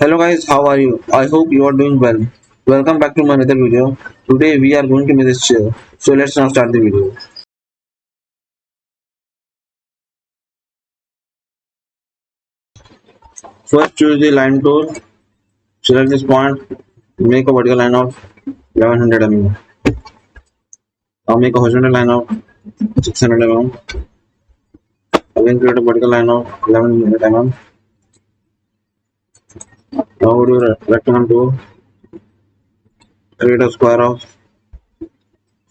Hello guys, how are you? I hope you are doing well. Welcome back to my another video. Today we are going to make this chair. So let's now start the video. First choose the line tool. Select this point. Make a vertical line of 1100 mm. Now make a horizontal line of 600 mm. Again create a vertical line of 1100 mm. Now go to rectangle tool. Create a square of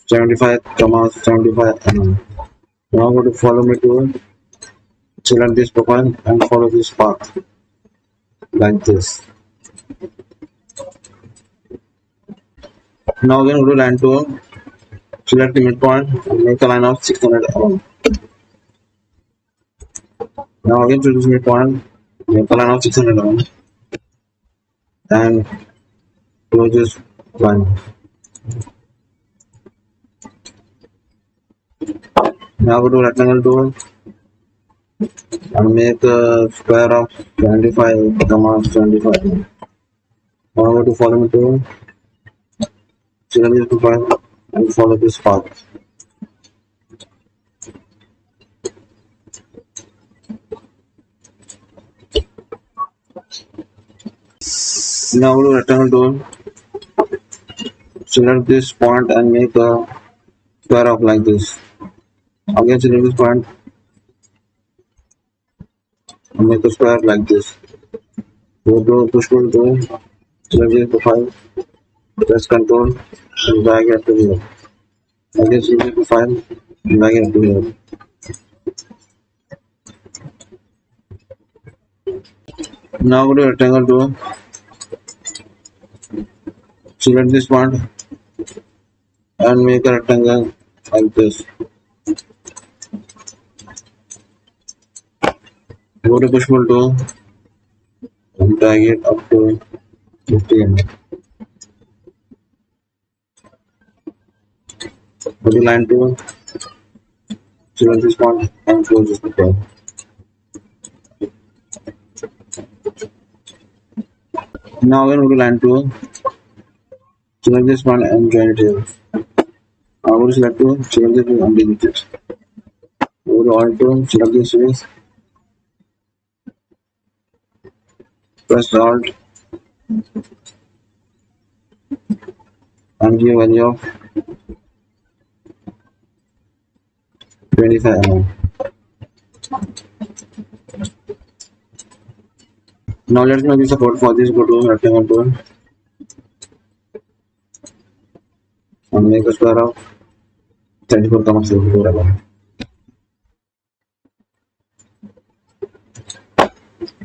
75, 75 mm. Now go to follow me tool. Select this profile and follow this path like this. Now again go to line tool. Select the midpoint and make a line of 600 mm. Now again choose this midpoint, make a line of 600 mm and close this line. Now go to rectangle tool and make a square of 75, 75. Now go to follow me tool, select this profile and follow this path. Now go to rectangle tool, select this point and make a square of like this. Again select this point and make a square like this. Go to push tool, select this profile, press control and drag it to here. Again select the profile and drag it to here. Now go to rectangle tool, select this point and make a rectangle like this. Go to push pull tool and drag it up to 50 mm. Go to line tool, select this point and close this point. Now again go to line tool, select this point and join it here. Now go to select tool, select this and delete it. Go to alt tool, select this face, press alt and give a value of 25 mm. Now let's make the support for this. Go to rectangle tool and make a square of 34,74 mm.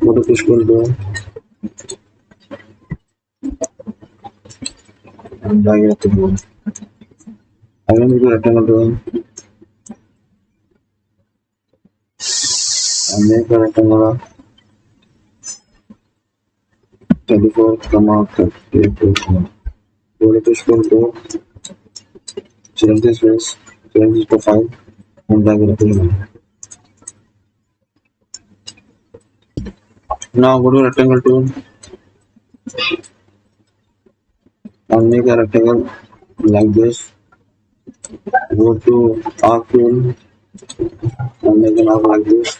Go to push pull tool and drag it up to here. Again go to rectangle tool and make a rectangle of 34, 38. Go to push pull tool, select this face, select this profile and drag it up to here. Now go to rectangle tool and make a rectangle like this. Go to arc tool and make an arc like this.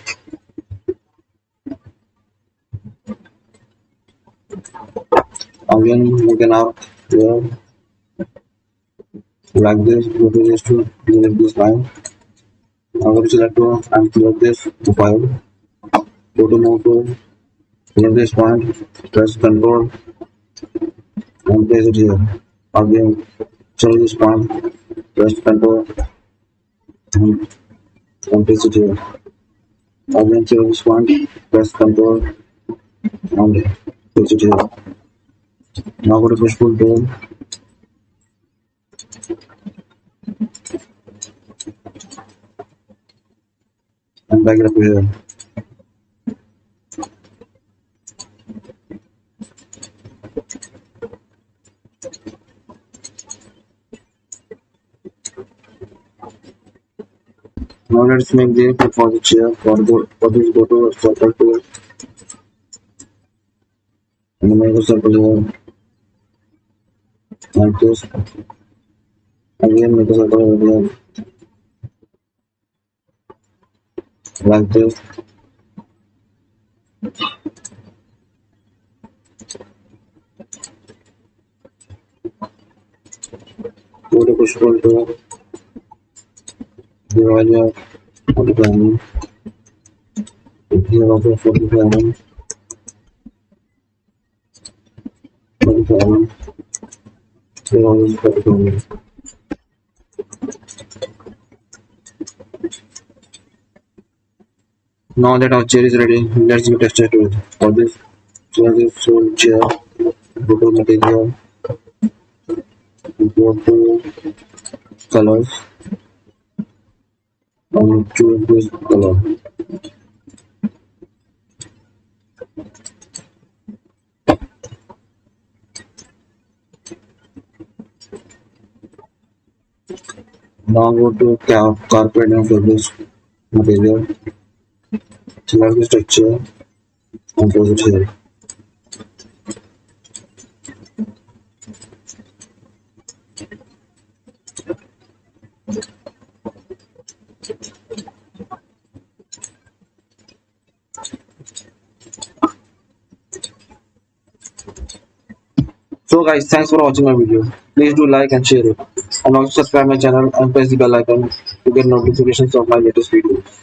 Again make an arc here like this. Go to this tool, select this line. Now go to select tool and select this profile. Go to move tool, select this point, press control and place it here. Again select this point, press control and place it here. Again select this point, press control and place it here. Now go to push pull tool and drag it up here. Now let's make the input for the chair. For this, go to circle tool and make a circle here like this. Again make a circle over here like this. Go to push pull to divide your 45 mm. Here also 45 mm, 45 mm. Here also 45 mm. Now that our chair is ready, let's get started to it. For this, select this full chair, go to material, go to colors, and choose this color. Now go to carpet and fabrics material, select the structure and place it here. So guys, thanks for watching my video. Please do like and share it. And also subscribe my channel and press the bell icon to get notifications of my latest videos.